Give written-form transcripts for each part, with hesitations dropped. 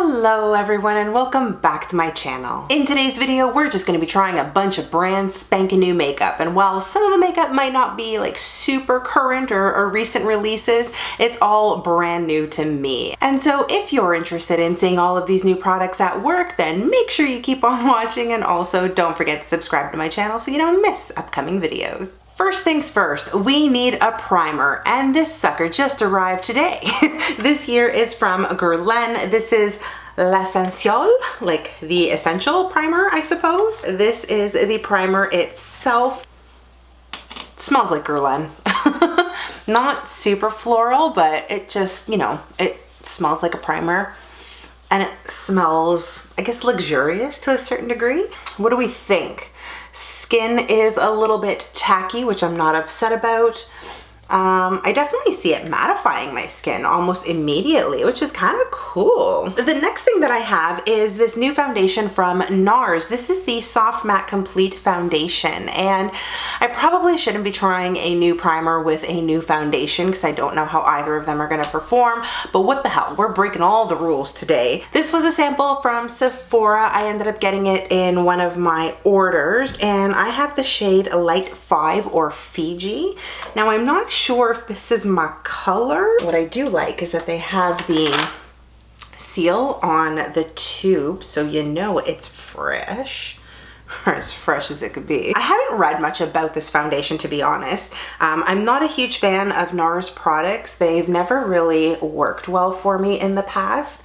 Hello everyone and welcome back to my channel. In today's video, we're just going to be trying a bunch of brand spanking new makeup, and while some of the makeup might not be like super current or recent releases, it's all brand new to me. And so if you're interested in seeing all of these new products at work, then make sure you keep on watching, and also don't forget to subscribe to my channel so you don't miss upcoming videos. First things first, we need a primer, and this sucker just arrived today. This here is from Guerlain. This is L'Essentiel, like the essential primer, I suppose. This is the primer itself. It smells like Guerlain. Not super floral, but it just, you know, it smells like a primer. And it smells, I guess, luxurious to a certain degree. What do we think? Skin is a little bit tacky, which I'm not upset about. I definitely see it mattifying my skin almost immediately, which is kind of cool. The next thing that I have is this new foundation from Nars. This is the Soft Matte Complete Foundation, and I probably shouldn't be trying a new primer with a new foundation because I don't know how either of them are going to perform, but what the hell, we're breaking all the rules today. This was a sample from Sephora. I ended up getting it in one of my orders, and I have the shade Light 5 or Fiji. Now I'm not sure if this is my color. What I do like is that they have the seal on the tube, so you know it's fresh. Or as fresh as it could be. I haven't read much about this foundation, to be honest. I'm not a huge fan of NARS products. They've never really worked well for me in the past.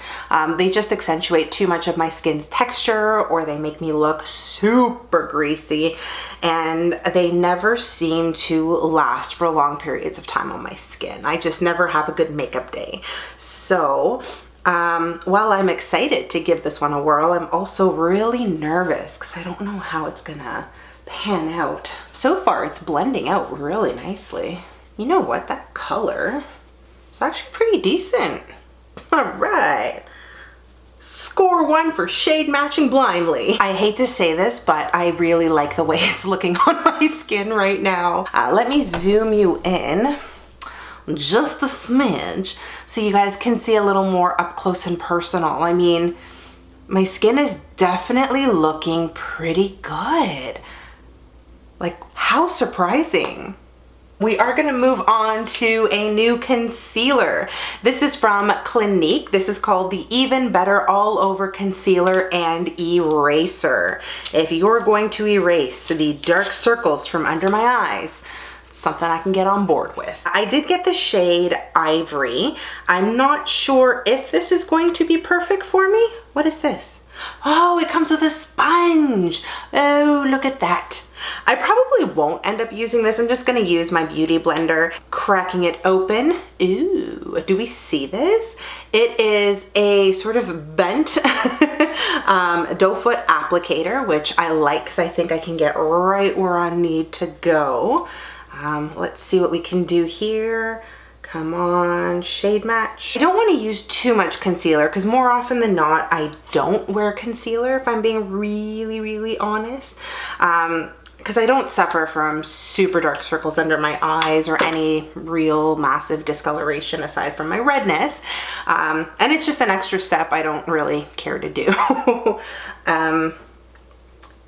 They just accentuate too much of my skin's texture, or they make me look super greasy, and they never seem to last for long periods of time on my skin. I just never have a good makeup day. So while I'm excited to give this one a whirl, I'm also really nervous because I don't know how it's gonna pan out. So far, it's blending out really nicely. You know what? That color is actually pretty decent. All right. Score 1 for shade matching blindly. I hate to say this, but I really like the way it's looking on my skin right now. Let me zoom you in just a smidge so you guys can see a little more up close and personal. I mean, my skin is definitely looking pretty good. Like, how surprising. We are going to move on to a new concealer. This is from Clinique. This is called the Even Better All Over Concealer and Eraser. If you're going to erase the dark circles from under my eyes, something I can get on board with. I did get the shade Ivory. I'm not sure if this is going to be perfect for me. What is this? Oh, it comes with a sponge. Oh, look at that. I probably won't end up using this. I'm just gonna use my beauty blender, cracking it open. Ooh, do we see this? It is a sort of bent doe foot applicator, which I like because I think I can get right where I need to go. Let's see what we can do here. Come on, shade match. I don't want to use too much concealer because more often than not, I don't wear concealer if I'm being really honest. Because I don't suffer from super dark circles under my eyes or any real massive discoloration aside from my redness. And it's just an extra step I don't really care to do.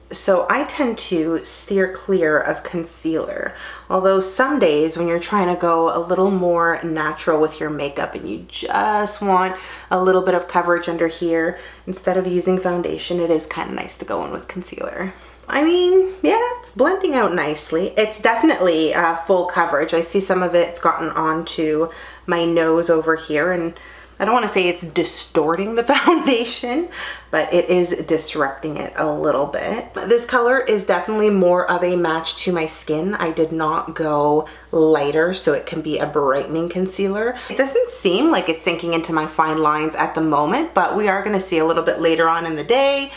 So I tend to steer clear of concealer, although some days when you're trying to go a little more natural with your makeup and you just want a little bit of coverage under here, instead of using foundation, it is kind of nice to go in with concealer. I mean, yeah, it's blending out nicely. It's definitely full coverage. I see some of it's gotten onto my nose over here, and I don't want to say it's distorting the foundation, but it is disrupting it a little bit. This color is definitely more of a match to my skin. I did not go lighter so it can be a brightening concealer. It doesn't seem like it's sinking into my fine lines at the moment, but we are going to see a little bit later on in the day,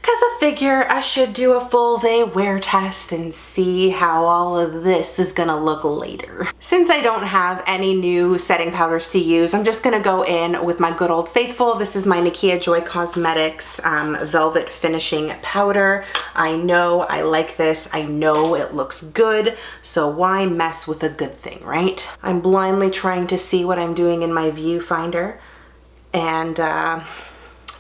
because I figure I should do a full day wear test and see how all of this is gonna look later. Since I don't have any new setting powders to use, I'm just gonna go in with my good old faithful. This is my Nakia Joy Cosmetics Velvet Finishing Powder. I know I like this. I know it looks good, so why mess with a good thing, right? I'm blindly trying to see what I'm doing in my viewfinder, and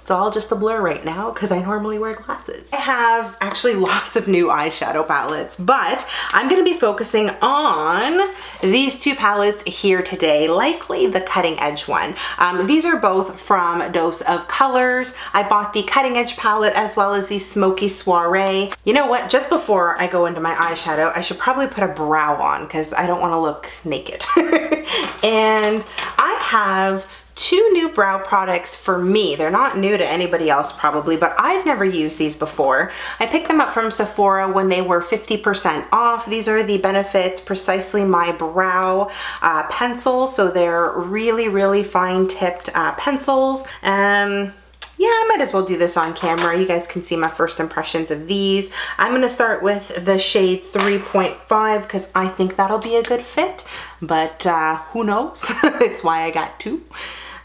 It's all just a blur right now because I normally wear glasses. I have actually lots of new eyeshadow palettes, but I'm gonna be focusing on these two palettes here today, likely the cutting edge one. These are both from Dose of Colors. I bought the cutting edge palette as well as the Smoky Soiree. You know what, just before I go into my eyeshadow, I should probably put a brow on because I don't wanna look naked. And I have two new brow products for me. They're not new to anybody else probably, but I've never used these before. I picked them up from Sephora when they were 50% off. These are the Benefits Precisely My Brow pencils. So they're really, really fine tipped pencils. Yeah, I might as well do this on camera. You guys can see my first impressions of these. I'm gonna start with the shade 3.5 because I think that'll be a good fit, but who knows? It's why I got two.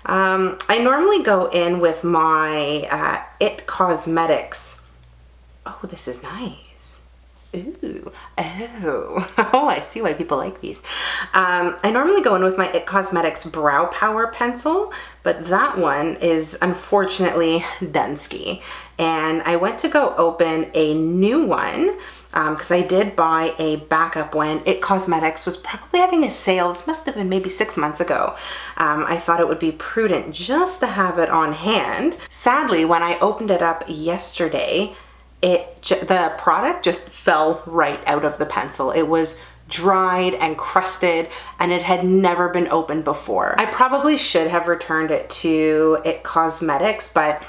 I normally go in with my It Cosmetics. Oh, this is nice. Ooh, oh, I see why people like these. I normally go in with my It Cosmetics Brow Power Pencil, but that one is unfortunately Dunsky. And I went to go open a new one because I did buy a backup when It Cosmetics was probably having a sale. This must have been maybe 6 months ago. I thought it would be prudent just to have it on hand. Sadly, when I opened it up yesterday, the product just fell right out of the pencil. It was dried and crusted and it had never been opened before. I probably should have returned it to It Cosmetics, but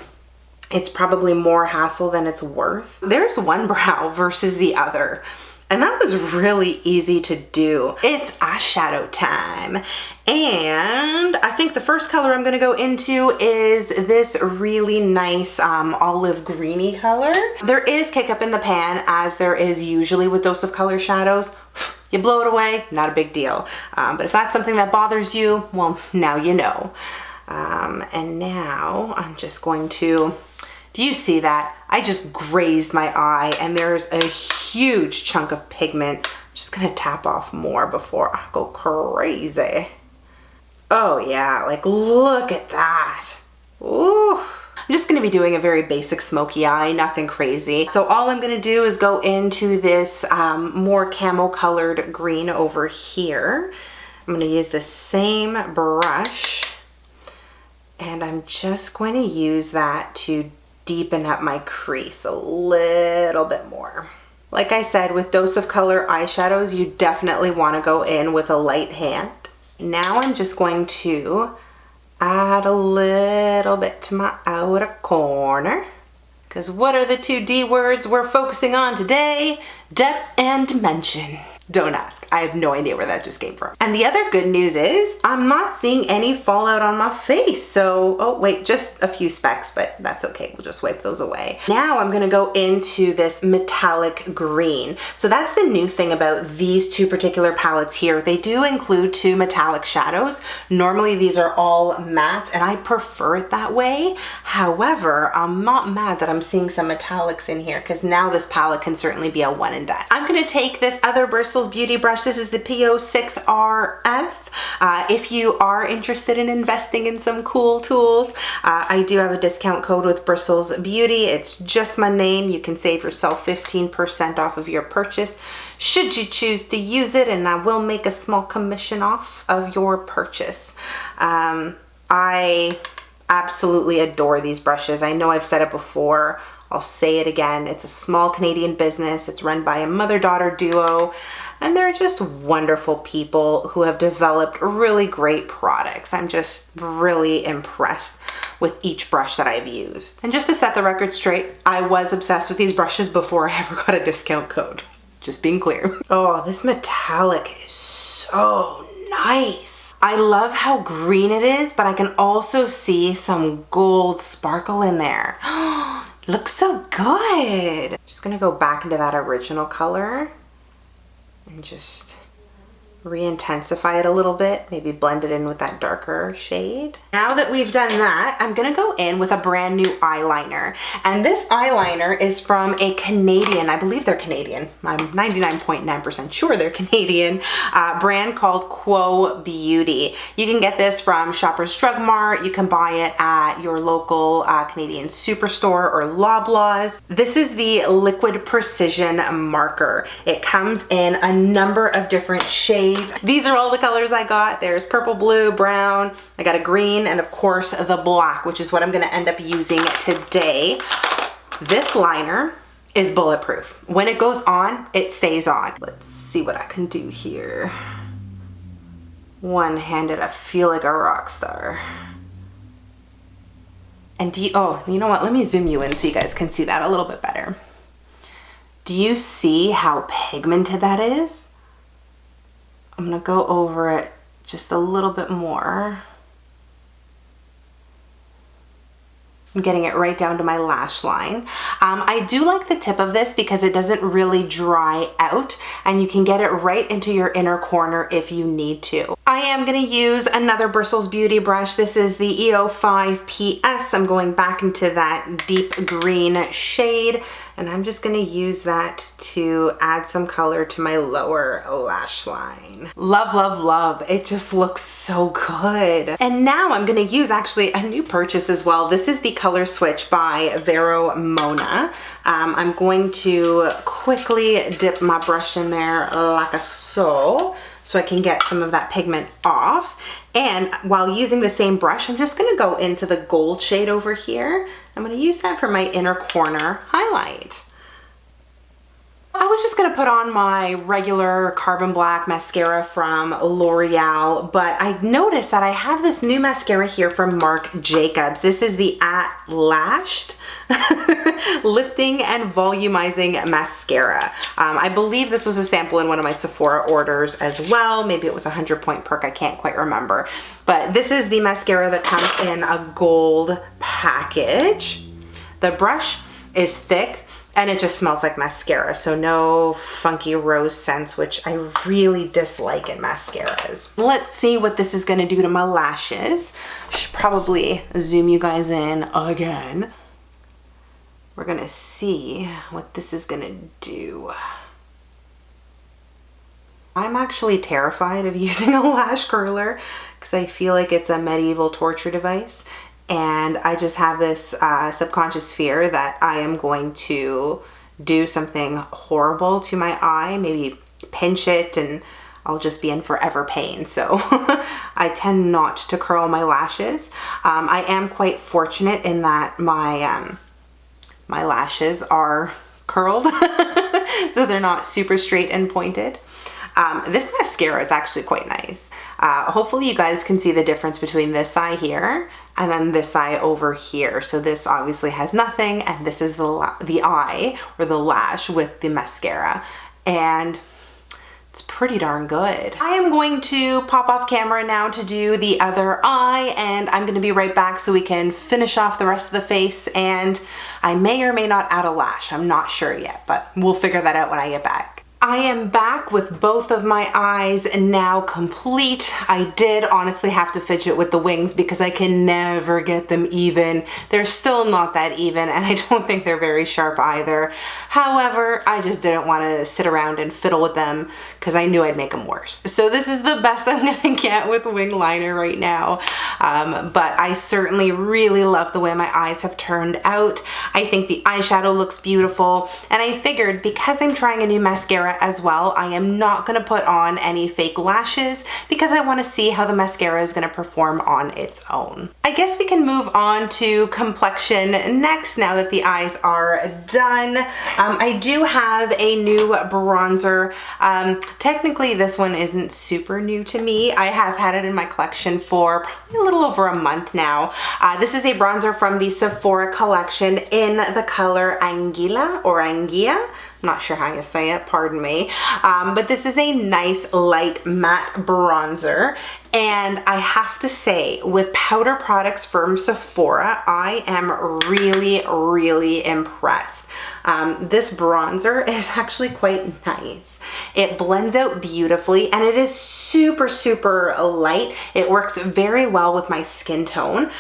it's probably more hassle than it's worth. There's one brow versus the other, and that was really easy to do. It's eyeshadow time. And I think the first color I'm gonna go into is this really nice olive greeny color. There is kick up in the pan as there is usually with Dose of Color shadows. You blow it away, not a big deal. But if that's something that bothers you, well, now you know. And now I'm just going to, do you see that? I just grazed my eye and there's a huge chunk of pigment. I'm just gonna tap off more before I go crazy. Oh yeah, like look at that. Ooh. I'm just gonna be doing a very basic smoky eye, nothing crazy. So all I'm gonna do is go into this more camel colored green over here. I'm gonna use the same brush and I'm just going to use that to deepen up my crease a little bit more. Like I said, with Dose of Color eyeshadows, you definitely want to go in with a light hand. Now I'm just going to add a little bit to my outer corner. Because what are the two D words we're focusing on today? Depth and dimension. Don't ask. I have no idea where that just came from. And the other good news is I'm not seeing any fallout on my face. So, oh wait, just a few specks, but that's okay. We'll just wipe those away. Now I'm gonna go into this metallic green. So that's the new thing about these two particular palettes here. They do include two metallic shadows. Normally these are all mattes and I prefer it that way. However, I'm not mad that I'm seeing some metallics in here because now this palette can certainly be a one and done. I'm gonna take this other Bristles Beauty brush. This is the PO6RF. If you are interested in investing in some cool tools, I do have a discount code with Bristles Beauty. It's just my name. You can save yourself 15% off of your purchase should you choose to use it, and I will make a small commission off of your purchase. I absolutely adore these brushes. I know I've said it before. I'll say it again. It's a small Canadian business. It's run by a mother-daughter duo. And they're just wonderful people who have developed really great products. I'm just really impressed with each brush that I've used. And just to set the record straight, I was obsessed with these brushes before I ever got a discount code. Just being clear. Oh, this metallic is so nice. I love how green it is, but I can also see some gold sparkle in there. Looks so good. Just gonna go back into that original color and just re-intensify it a little bit, maybe blend it in with that darker shade. Now that we've done that, I'm gonna go in with a brand new eyeliner. And this eyeliner is from a Canadian, I believe they're Canadian, I'm 99.9% sure they're Canadian, brand called Quo Beauty. You can get this from Shoppers Drug Mart, you can buy it at your local Canadian superstore or Loblaws. This is the Liquid Precision Marker. It comes in a number of different shades. These are all the colors I got. There's purple, blue, brown, I got a green, and of course the black, which is what I'm gonna end up using today. This liner is bulletproof. When it goes on, it stays on. Let's see what I can do here. One-handed, I feel like a rock star. And oh, you know what? Let me zoom you in so you guys can see that a little bit better. Do you see how pigmented that is? I'm gonna go over it just a little bit more. I'm getting it right down to my lash line. I do like the tip of this because it doesn't really dry out and you can get it right into your inner corner if you need to. I am gonna use another Bristles Beauty brush. This is the EO5 PS. I'm going back into that deep green shade and I'm just gonna use that to add some color to my lower lash line. Love, love, love. It just looks so good. And now I'm gonna use actually a new purchase as well. This is the Color Switch by Vero Mona. I'm going to quickly dip my brush in there like so I can get some of that pigment off. And while using the same brush, I'm just gonna go into the gold shade over here. I'm gonna use that for my inner corner highlight. I was just gonna put on my regular Carbon Black mascara from L'Oreal, but I noticed that I have this new mascara here from Marc Jacobs. This is the Lash'd Lifting and Volumizing Mascara. I believe this was a sample in one of my Sephora orders as well. Maybe it was a 100-point perk, I can't quite remember. But this is the mascara that comes in a gold package. The brush is thick, and it just smells like mascara, so no funky rose scents, which I really dislike in mascaras. Let's see what this is gonna do to my lashes. I should probably zoom you guys in again. We're gonna see what this is gonna do. I'm actually terrified of using a lash curler because I feel like it's a medieval torture device. And I just have this subconscious fear that I am going to do something horrible to my eye, maybe pinch it, and I'll just be in forever pain. So I tend not to curl my lashes. I am quite fortunate in that my lashes are curled, so they're not super straight and pointed. This mascara is actually quite nice. Hopefully you guys can see the difference between this eye here and then this eye over here. So this obviously has nothing, and this is the eye or the lash with the mascara, and it's pretty darn good. I am going to pop off camera now to do the other eye, and I'm gonna be right back so we can finish off the rest of the face, and I may or may not add a lash. I'm not sure yet, but we'll figure that out when I get back. I am back with both of my eyes now complete. I did honestly have to fidget with the wings because I can never get them even. They're still not that even, and I don't think they're very sharp either. However, I just didn't want to sit around and fiddle with them because I knew I'd make them worse. So this is the best I'm gonna get with wing liner right now. But I certainly really love the way my eyes have turned out. I think the eyeshadow looks beautiful, and I figured because I'm trying a new mascara as well, I am not gonna put on any fake lashes because I wanna see how the mascara is gonna perform on its own. I guess we can move on to complexion next now that the eyes are done. I do have a new bronzer. Technically this one isn't super new to me. I have had it in my collection for probably a little over a month now. This is a bronzer from the Sephora collection in the color Anguilla or Anguilla. I'm not sure how you say it, pardon me. But this is a nice light matte bronzer, And I have to say, with powder products from Sephora, I am really, really impressed. This bronzer is actually quite nice. It blends out beautifully and it is super, super light. It works very well with my skin tone.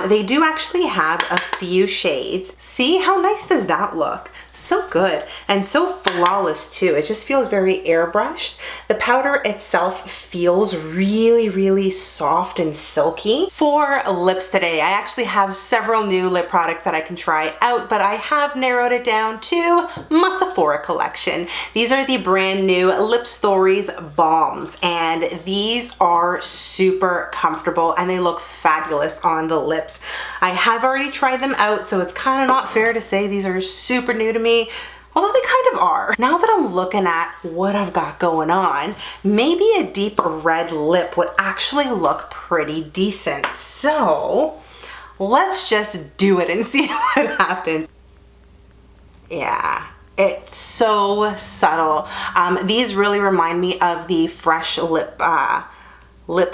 They do actually have a few shades. See how nice does that look? So good and so flawless too. It just feels very airbrushed. The powder itself feels really, really soft and silky. For lips today, I actually have several new lip products that I can try out, but I have narrowed it down to my Sephora collection. These are the brand new Lipstories Balms, and these are super comfortable and they look fabulous on the lips. I have already tried them out, so it's kind of not fair to say these are super new to me, although they kind of are. Now that I'm looking at what I've got going on, maybe a deep red lip would actually look pretty decent. So let's just do it and see what happens. Yeah. It's so subtle. These really remind me of the Fresh lip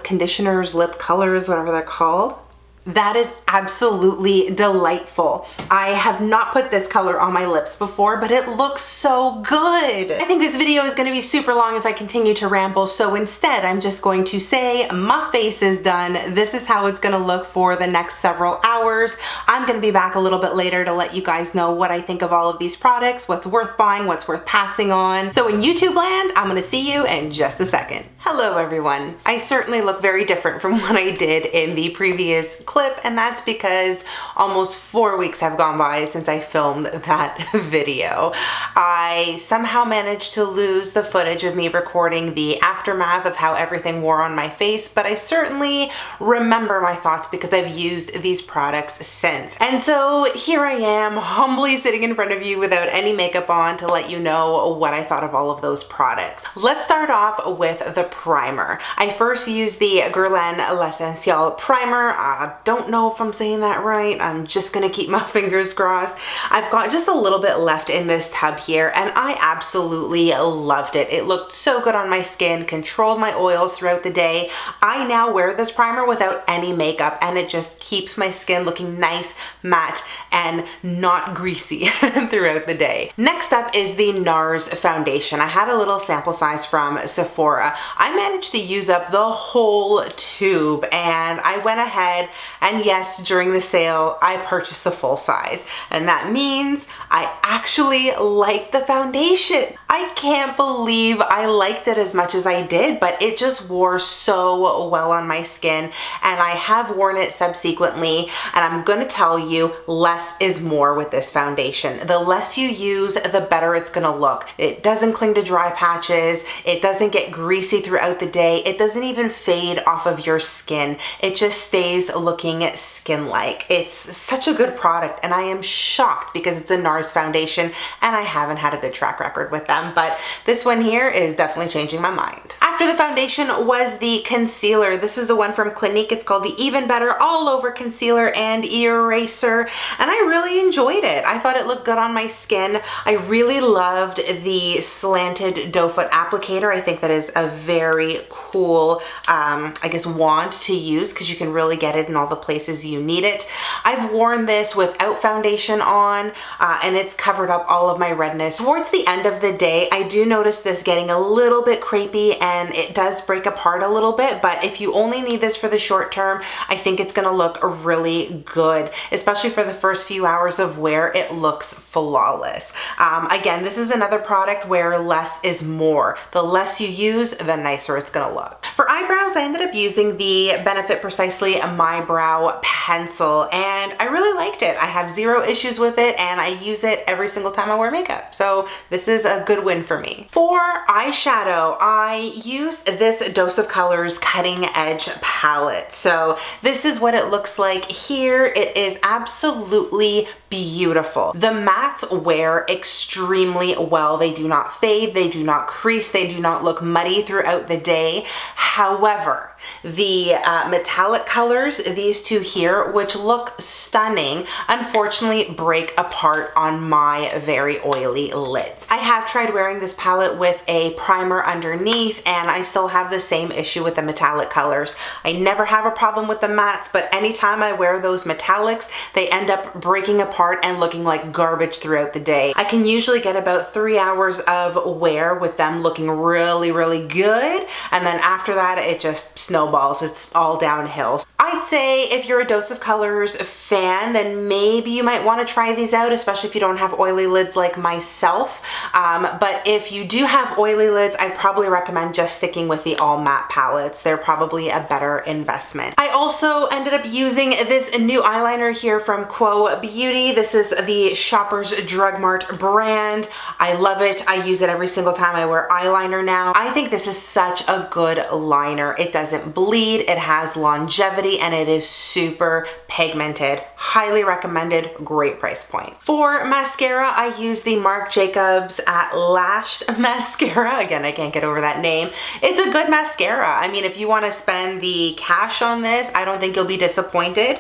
conditioners, lip colors, whatever they're called. That is absolutely delightful. I have not put this color on my lips before, but it looks so good. I think this video is going to be super long if I continue to ramble, so instead I'm just going to say my face is done. This is how it's going to look for the next several hours. I'm going to be back a little bit later to let you guys know what I think of all of these products, what's worth buying, what's worth passing on. So in YouTube land, I'm going to see you in just a second. Hello everyone. I certainly look very different from what I did in the previous clip, and that's because almost 4 weeks have gone by since I filmed that video. I somehow managed to lose the footage of me recording the aftermath of how everything wore on my face, but I certainly remember my thoughts because I've used these products since. And so here I am, humbly sitting in front of you without any makeup on to let you know what I thought of all of those products. Let's start off with the primer. I first used the Guerlain L'Essentiel primer. I don't know if I'm saying that right. I'm just gonna keep my fingers crossed. I've got just a little bit left in this tub here and I absolutely loved it. It looked so good on my skin, controlled my oils throughout the day. I now wear this primer without any makeup and it just keeps my skin looking nice, matte, and not greasy throughout the day. Next up is the Nars foundation. I had a little sample size from Sephora. I managed to use up the whole tube and I went ahead and yes, during the sale, I purchased the full size. And that means I actually like the foundation. I can't believe I liked it as much as I did, but it just wore so well on my skin and I have worn it subsequently, and I'm gonna tell you, less is more with this foundation. The less you use, the better it's gonna look. It doesn't cling to dry patches, it doesn't get greasy throughout the day, it doesn't even fade off of your skin. It just stays looking skin-like. It's such a good product and I am shocked because it's a Nars foundation and I haven't had a good track record with them, but this one here is definitely changing my mind. After the foundation was the concealer. This is the one from Clinique. It's called the Even Better All Over Concealer and Eraser, and I really enjoyed it. I thought it looked good on my skin. I really loved the slanted doe foot applicator. I think that is a very cool, I guess, wand to use because you can really get it in all the places you need it. I've worn this without foundation on and it's covered up all of my redness. Towards the end of the day, I do notice this getting a little bit crepey and it does break apart a little bit, but if you only need this for the short term, I think it's gonna look really good, especially for the first few hours of wear. It looks flawless. Again, this is another product where less is more. The less you use, the nicer it's gonna look. For eyebrows, I ended up using the Benefit Precisely My Brow pencil and I really liked it. I have zero issues with it and I use it every single time I wear makeup. So this is a good win for me. For eyeshadow, I used this Dose of Colors Cutting Edge palette. So this is what it looks like here. It is absolutely beautiful. The mattes wear extremely well. They do not fade, they do not crease, they do not look muddy throughout the day. However, the metallic colors, these these two here, which look stunning, unfortunately break apart on my very oily lids. I have tried wearing this palette with a primer underneath, and I still have the same issue with the metallic colors. I never have a problem with the mattes, but anytime I wear those metallics, they end up breaking apart and looking like garbage throughout the day. I can usually get about 3 hours of wear with them looking really, really good, and then after that it just snowballs. It's all downhill. I'd say if you're a Dose of Colors fan, then maybe you might want to try these out, especially if you don't have oily lids like myself. But if you do have oily lids, I'd probably recommend just sticking with the all matte palettes. They're probably a better investment. I also ended up using this new eyeliner here from Quo Beauty. This is the Shoppers Drug Mart brand. I love it. I use it every single time I wear eyeliner now. I think this is such a good liner. It doesn't bleed, it has longevity, and it is super pigmented. Highly recommended, great price point. For mascara, I use the Marc Jacobs at Lash'd mascara. Again, I can't get over that name. It's a good mascara. I mean, if you want to spend the cash on this, I don't think you'll be disappointed.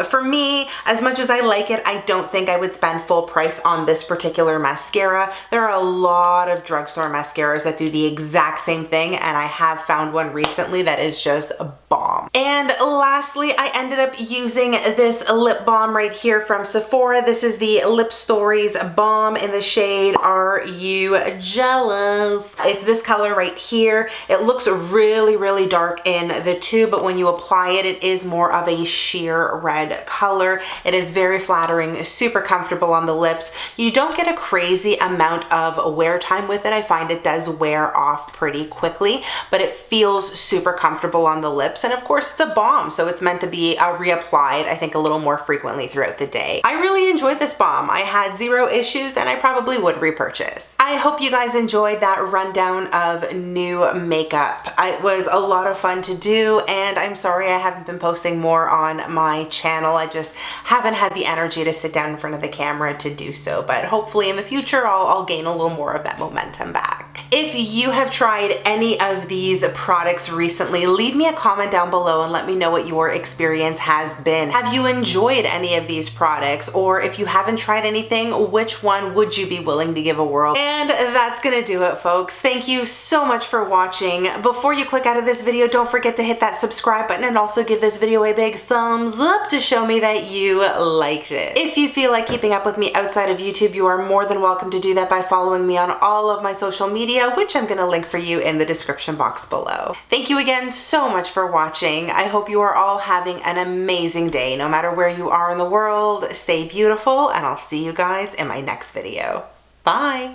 For me, as much as I like it, I don't think I would spend full price on this particular mascara. There are a lot of drugstore mascaras that do the exact same thing, and I have found one recently that is just a bomb. And lastly, I ended up using this lip balm right here from Sephora. This is the Lipstories Balm in the shade Are You Jealous? It's this color right here. It looks really, really dark in the tube, but when you apply it, it is more of a sheer red color. It is very flattering, super comfortable on the lips. You don't get a crazy amount of wear time with it. I find it does wear off pretty quickly, but it feels super comfortable on the lips. And of course, it's a balm, so it's meant to be reapplied, I think, a little more frequently throughout the day. I really enjoyed this balm. I had zero issues, and I probably would repurchase. I hope you guys enjoyed that rundown of new makeup. It was a lot of fun to do, and I'm sorry I haven't been posting more on my channel. I just haven't had the energy to sit down in front of the camera to do so, but hopefully in the future I'll gain a little more of that momentum back. If you have tried any of these products recently, leave me a comment down below and let me know what your experience has been. Have you enjoyed any of these products? Or if you haven't tried anything, which one would you be willing to give a whirl? And that's gonna do it, folks. Thank you so much for watching. Before you click out of this video, don't forget to hit that subscribe button and also give this video a big thumbs up to show me that you liked it. If you feel like keeping up with me outside of YouTube, you are more than welcome to do that by following me on all of my social media, which I'm gonna link for you in the description box below. Thank you again so much for watching. I hope you are all having an amazing day. No matter where you are in the world, stay beautiful, and I'll see you guys in my next video. Bye!